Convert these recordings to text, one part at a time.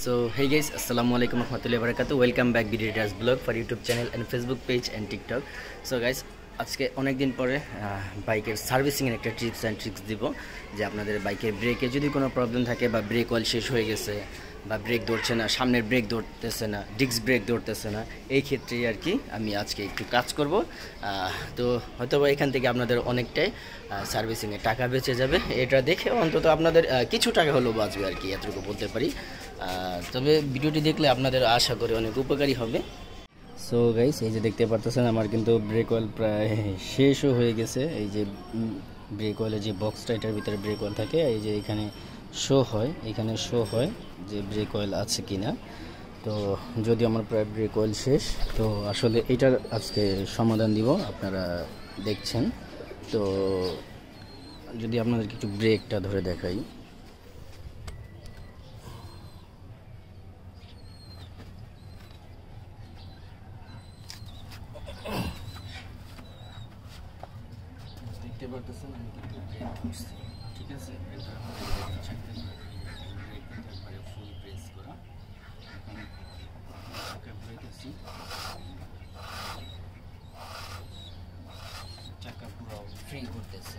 So hey guys, Assalamualaikum warahmatullahi wabarakatuh. Welcome back BDTS blog for YouTube channel and Facebook page and TikTok. So guys, আজকে অনেক দিন পরে বাইকের servicing এর একটা টিপস এন্ড ট্রিক্স দিব যে আপনাদের বাইকের ব্রেকে যদি কোনো প্রবলেম থাকে বা ব্রেক অয়েল শেষ হয়ে গেছে বা ব্রেক ধরছে না, সামনের ব্রেক ধরতেছে না, ডিস্ক ব্রেক ধরতেছে না, এই ক্ষেত্রে আর কি আমি আজকে একটু কাজ করব। তো হয়তো এখান থেকে আপনাদের অনেকটাই সার্ভিসিং এর টাকা বেঁচে যাবে। এটা দেখে অন্তত আপনাদের কিছু টাকা হলেও বাঁচবে আর কি, এতটুকু বলতে পারি। তবে ভিডিওটি দেখলে আপনাদের আশা করি অনেক উপকারী হবে। সো গাইস, এই যে দেখতে পারতেছেন আমার কিন্তু ব্রেক অয়েল প্রায় শেষও হয়ে গেছে। এই যে ব্রেক অয়েলের যে বক্সটা, এটার ভিতরে ব্রেক অয়েল থাকে, এই যে এখানে শো হয় যে ব্রেক অয়েল আছে কিনা। তো যদি আমার প্রায় ব্রেক অয়েল শেষ, তো আসলে এটার আজকে সমাধান দিব, আপনারা দেখছেন। তো যদি আপনাদেরকে একটু ব্রেকটা ধরে দেখাই, দেখতে পারতেছেন আমি কিন্তু ব্রেক ধরছি, ঠিক আছে। এটা একবারে ফুল প্রেস করা, এখন চাকা ঘুরাইতেছি, চাকা পুরো ফ্রি করতেছে।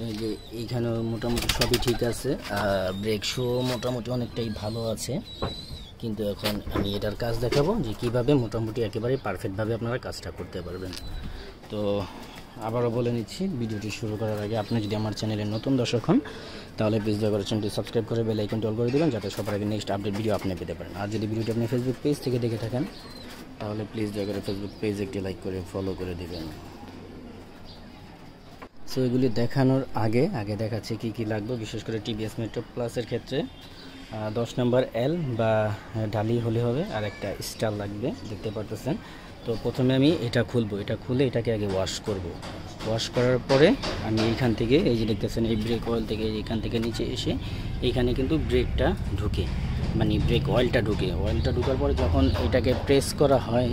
এই যে এইখানে মোটামুটি সবই ঠিক আছে, ব্রেক শো মোটামুটি অনেকটাই ভালো আছে। কিন্তু এখন আমি এটার কাজ দেখাবো যে কিভাবে মোটামুটি একেবারে পারফেক্টভাবে আপনারা কাজটা করতে পারবেন। তো আবারও বলে নিচ্ছি, ভিডিওটি শুরু করার আগে আপনি যদি আমার চ্যানেলের নতুন দর্শক হন, তাহলে প্লিজ দয়া করে চ্যানেলটি সাবস্ক্রাইব করে বেল আইকনটি অল করে দেবেন, যাতে সবার আগে নেক্সট আপডেট ভিডিও আপনি পেতে পারেন। আর যদি ভিডিওটি আপনি ফেসবুক পেজ থেকে দেখে থাকেন, তাহলে প্লিজ দয়া করে ফেসবুক পেজ একটি লাইক করে ফলো করে দেবেন। সো এগুলি দেখানোর আগে দেখাচ্ছে কি কি লাগবে, বিশেষ করে টিভিএস মেট্রো প্লাসের ক্ষেত্রে 10 নম্বর এল বা ডালি হলে হবে, আর একটা স্টার লাগবে, দেখতে পারতেছেন। তো প্রথমে আমি এটা খুলবো, এটা খুলে এটাকে আগে ওয়াশ করব। ওয়াশ করার পরে আমি এইখান থেকে, এই যে দেখতেছেন এই ব্রেক অয়েল থেকে এইখান থেকে নিচে এসে এইখানে কিন্তু ব্রেকটা ঢুকে, মানে ব্রেক অয়েলটা ঢুকে, অয়েলটা ঢুকার পরে যখন এটাকে প্রেস করা হয়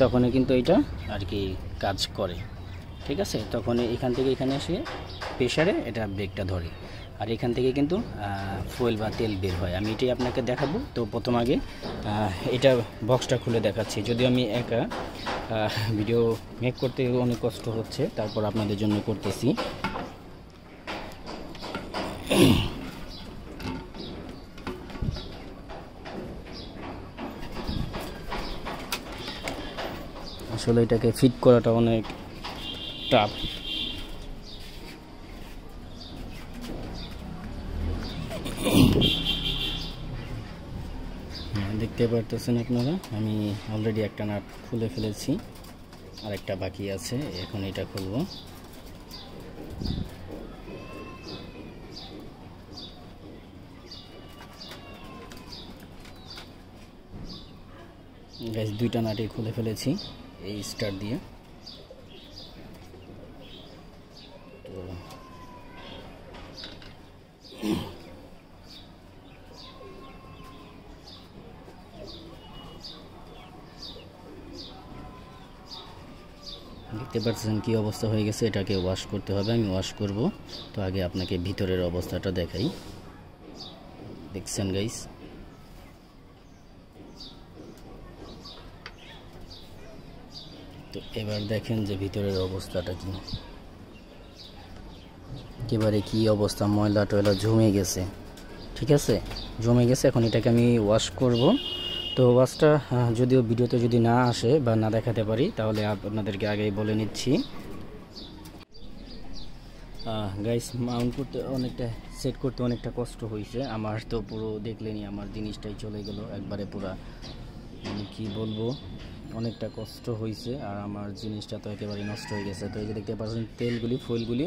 তখনই কিন্তু এটা আর কি কাজ করে, ঠিক আছে। তখন এখান থেকে এখানে এসে প্রেসারে এটা ব্রেকটা ধরে, আর এখান থেকে কিন্তু ফুয়েল বা তেল বের হয়। আমি এটাই আপনাকে দেখাবো। তো প্রথম আগে এটা বক্সটা খুলে দেখাচ্ছি, যদিও আমি একা ভিডিও মেক করতে অনেক কষ্ট হচ্ছে, তারপর আপনাদের জন্য করতেছি। আসলে এটাকে ফিট করাটা অনেক টাফ। দেখতে পারতেছেন আপনারা, আমি অলরেডি একটা নাট খুলে ফেলেছি, আর একটা বাকি আছে, এখন এটা খুলবো। গাইস, দুইটা নাটই খুলে ফেলেছি এই স্টার দিয়ে। তো দেখতে পাচ্ছেন কি অবস্থা হয়ে গেছে, এটাকে ওয়াশ করতে হবে, আমি ওয়াশ করব। তো আগে আপনাকে ভিতরের অবস্থাটা দেখাই, দেখছেন গাইস। তো এবার দেখেন যে ভিতরের অবস্থাটা কি, একেবারে কি অবস্থা, ময়লা টয়লা জমে গেছে, ঠিক আছে, জমে গেছে। এখন এটাকে আমি ওয়াশ করব। তো ওয়াশটা যদিও ভিডিওতে যদি না আসে বা না দেখাতে পারি, তাহলে আপনাদেরকে আগেই বলে নিচ্ছি। গাইস, মাউন্ট করতে অনেকটা, সেট করতে অনেকটা কষ্ট হয়েছে আমার। তো পুরো দেখলেনি, আমার জিনিসটাই চলে গেল একবারে পুরা, আমি কি বলবো, অনেকটা কষ্ট হয়েছে। আর আমার জিনিসটা তো একেবারে নষ্ট হয়ে গেছে। তো এই যে দেখতে পাচ্ছেন তেলগুলি, ফুয়েলগুলি,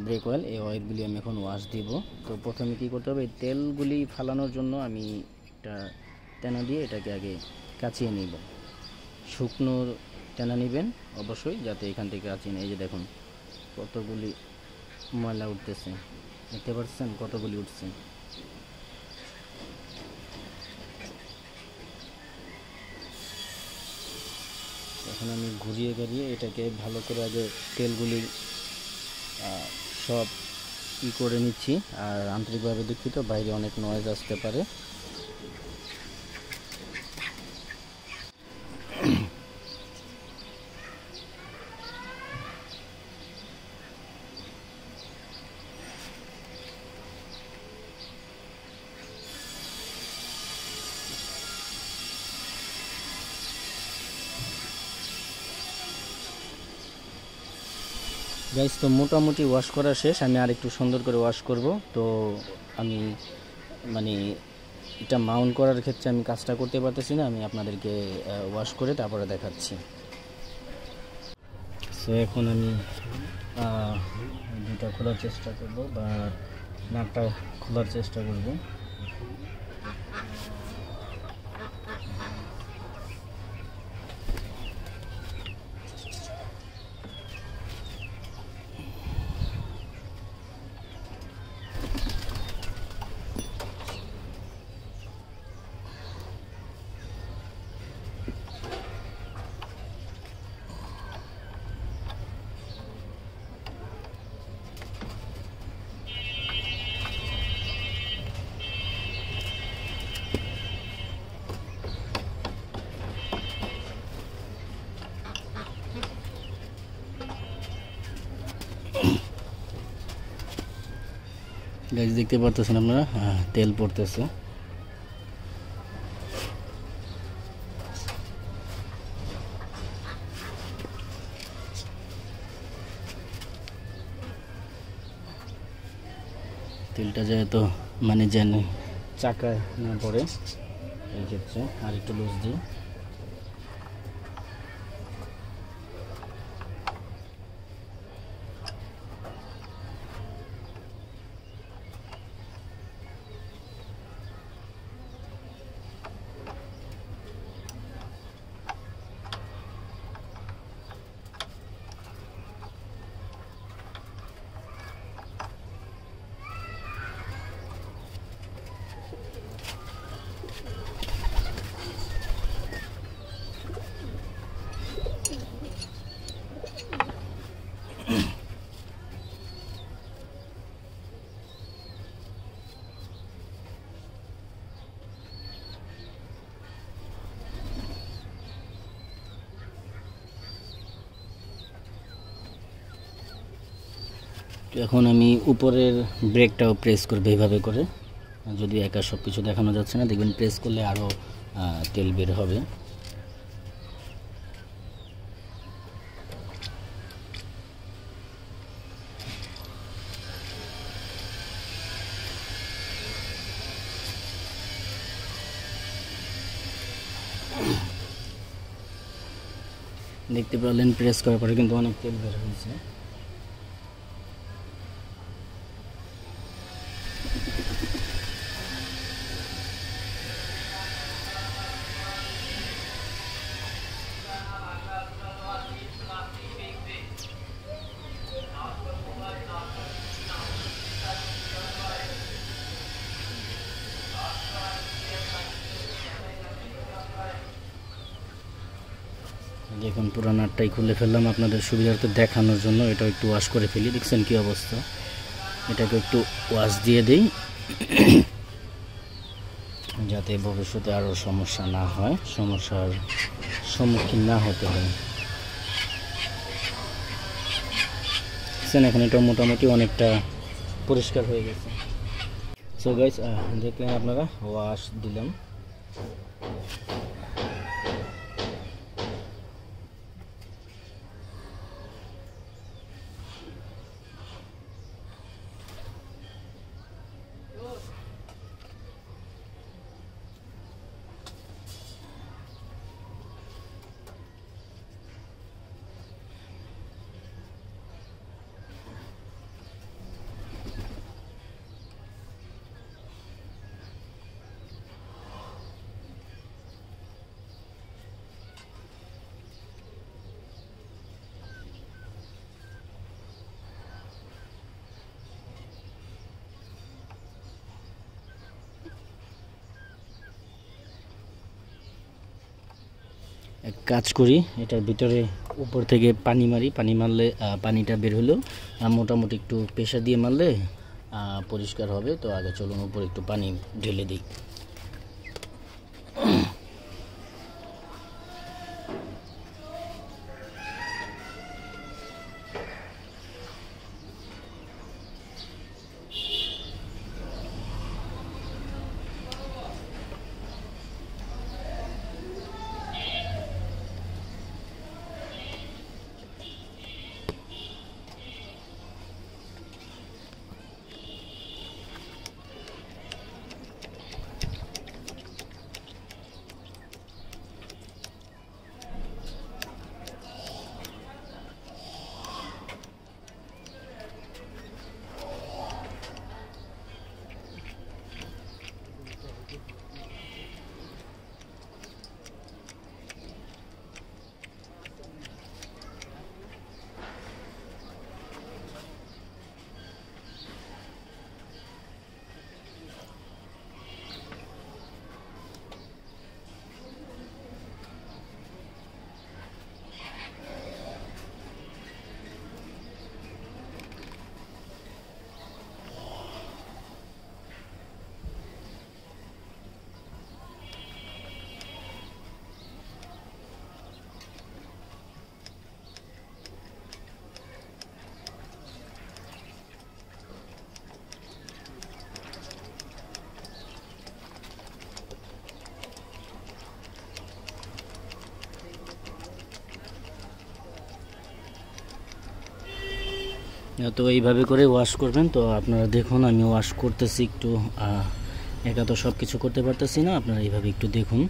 ব্রেক অয়েল, এই অয়েলগুলি আমি এখন ওয়াশ দিব। তো প্রথমে কি করতে হবে, এই তেলগুলি ফালানোর জন্য আমি একটা তেনা দিয়ে এটাকে আগে কাচিয়ে নিব। শুকনো তেনা নেবেন অবশ্যই, যাতে এখান থেকে কাচিয়ে নেই। এই যে দেখুন কতগুলি ময়লা উঠতেছে, দেখতে পাচ্ছেন কতগুলি উঠছে। এখন আমি ঘুরিয়ে এটাকে ভালো করে আগে তেলগুলি সব করে নিচ্ছি। আর আন্তরিকভাবে দুঃখিত, বাইরে অনেক নয়েজ আসতে পারে। গাইস, তো মোটামুটি ওয়াশ করা শেষ। আমি আর একটু সুন্দর করে ওয়াশ করব। তো আমি মানে এটা মাউন্ট করার ক্ষেত্রে আমি কাজটা করতে পারতেছি না, আমি আপনাদেরকে ওয়াশ করে তারপরে দেখাচ্ছি। সো এখন আমি দুটা খোলার চেষ্টা করব, বা নাটটা খোলার চেষ্টা করব। গাইস, দেখতে পারতেছেন আপনারা তেল পড়তেছে। তেলটা যেহেতু মানে যেন চাকায় না পড়ে, এই ক্ষেত্রে আর একটু লুজ দিই। এখন আমি উপরের ব্রেকটাও প্রেস করবো এইভাবে করে। যদি একা সব কিছু দেখানো যাচ্ছে না, দেখবেন প্রেস করলে আরও তেল বের হবে। দেখতে পারলেন প্রেস করার পরে কিন্তু অনেক তেল বের হয়েছে। দেখুন, পুরো নাটটাই খুলে ফেললাম আপনাদের সুবিধার্থে দেখানোর জন্য। এটা একটু ওয়াশ করে ফেলি। দেখছেন কি অবস্থা। এটাকে একটু ওয়াশ দিয়ে দেই যাতে ভবিষ্যতে আরও সমস্যা না হয়, সমস্যার সম্মুখীন না হতে হয়। দেখছেন, এখন এটা মোটামুটি অনেকটা পরিষ্কার হয়ে গেছে। সো গাইস, দেখলেন আপনারা, ওয়াশ দিলাম। এক কাজ করি, এটার ভিতরে উপর থেকে পানি মারি। পানি মারলে পানিটা বের হলেও মোটামুটি একটু প্রেসার দিয়ে মারলে পরিষ্কার হবে। তো আগে চলুন উপরে একটু পানি ঢেলে দিই। তো এইভাবে করে ওয়াশ করবেন। তো আপনারা দেখুন আমি ওয়াশ করতেছি একটু, একা তো সব কিছু করতে পারতেছি না, আপনারা এইভাবে একটু দেখুন।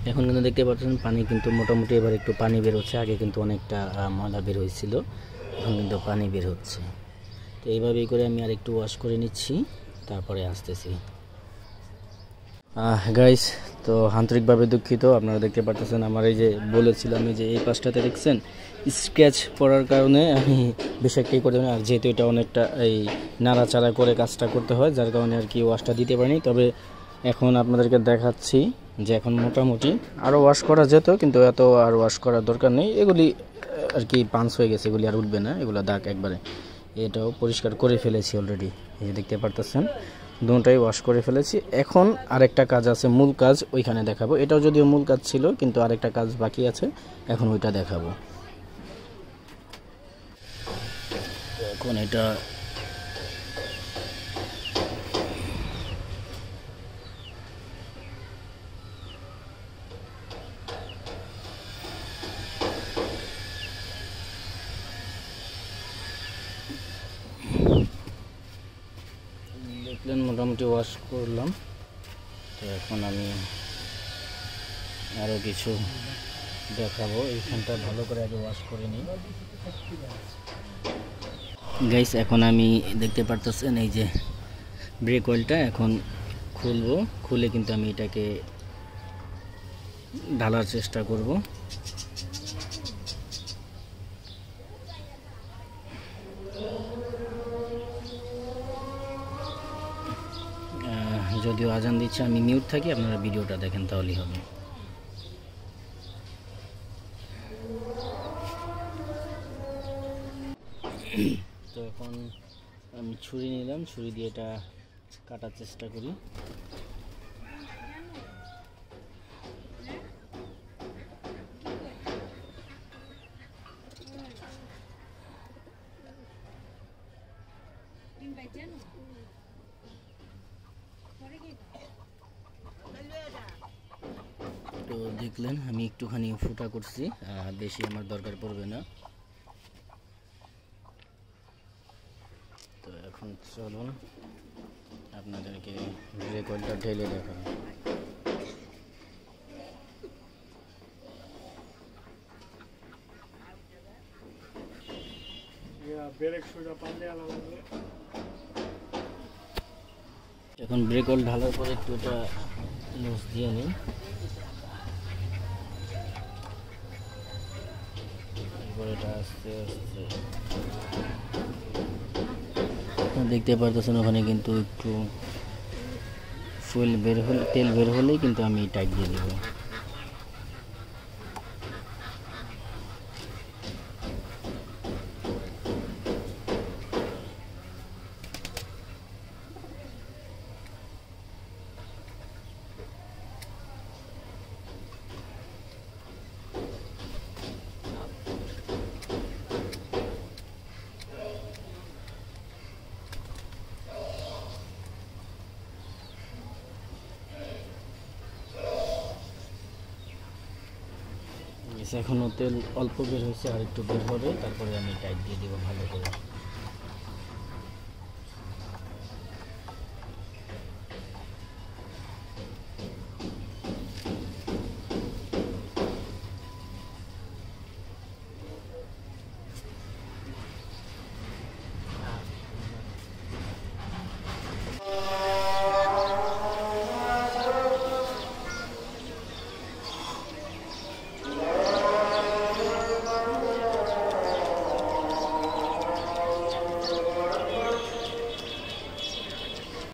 এখন কিন্তু দেখতে পাচ্ছেন পানি কিন্তু মোটামুটি এবার একটু পানি বের হচ্ছে, আগে কিন্তু অনেকটা ময়লা বের হয়েছিল, এখন কিন্তু পানি বের হচ্ছে। তো এইভাবেই করে আমি আর একটু ওয়াশ করে নিচ্ছি, তারপরে আসতেছি। গাইস, তো আন্তরিকভাবে দুঃখিত, আপনারা দেখতে পাচ্ছেন আমার এই যে বলেছিলাম যে এই পাশটাতে দেখছেন স্ক্র্যাচ পড়ার কারণে আমি বেশি একটাই করতে পারি, আর যেহেতু এটা অনেকটা এই নাড়াচাড়া করে কাজটা করতে হয়, যার কারণে আর কি ওয়াশটা দিতে পারিনি। তবে এখন আপনাদেরকে দেখাচ্ছি যে এখন মোটামুটি আরও ওয়াশ করা যেত, কিন্তু এত আর ওয়াশ করার দরকার নেই, এগুলি আর কি পাঞ্চ হয়ে গেছে, এগুলি আর উঠবে না, এগুলো দাগ একবারে। এটাও পরিষ্কার করে ফেলেছি অলরেডি, এই যে দেখতে পারতেছেন দুটোটাই ওয়াশ করে ফেলেছি। এখন আরেকটা কাজ আছে, মূল কাজ, ওইখানে দেখাবো। এটাও যদিও মূল কাজ ছিল, কিন্তু আরেকটা কাজ বাকি আছে, এখন ওইটা দেখাবো। এখন এটা দেখলেন মোটামুটি ওয়াশ করলাম। তো এখন আমি আরও কিছু দেখাবো। এইখানটা ভালো করে আগে ওয়াশ করে নিই গাইস। এখন আমি দেখতে পারতেছেন এই যে ব্রেক অয়েলটা এখন খুলবো, খুলে কিন্তু আমি এটাকে ঢালার চেষ্টা করব। যদিও আজান দিচ্ছে, আমি মিউট থাকি, আপনারা ভিডিওটা দেখেন তাহলেই হবে। তো এখন আমি ছুরি নিলাম, ছুরি দিয়ে এটা কাটার চেষ্টা করি। তো দেখলেন আমি একটুখানি ফুটা করছি, বেশি আমার দরকার পড়বে না। তো এখন চলুন আপনাদেরকে ব্রেক অয়েলটা ঢেলে দেখাবো। এখন ব্রেক অয়েল ঢালার পরে একটু এটা লুজ দিয়ে নিই। এরপর এটা আস্তে আস্তে দেখতে পারতেছেন ওখানে কিন্তু একটু ফুয়েল বের হলে, তেল বের হলেই কিন্তু আমি টাইট দিয়ে দেবো। এখনও তেল অল্প বের হয়েছে, আর একটু বের হবে, তারপরে আমি টাইট দিয়ে দেবো ভালো করে।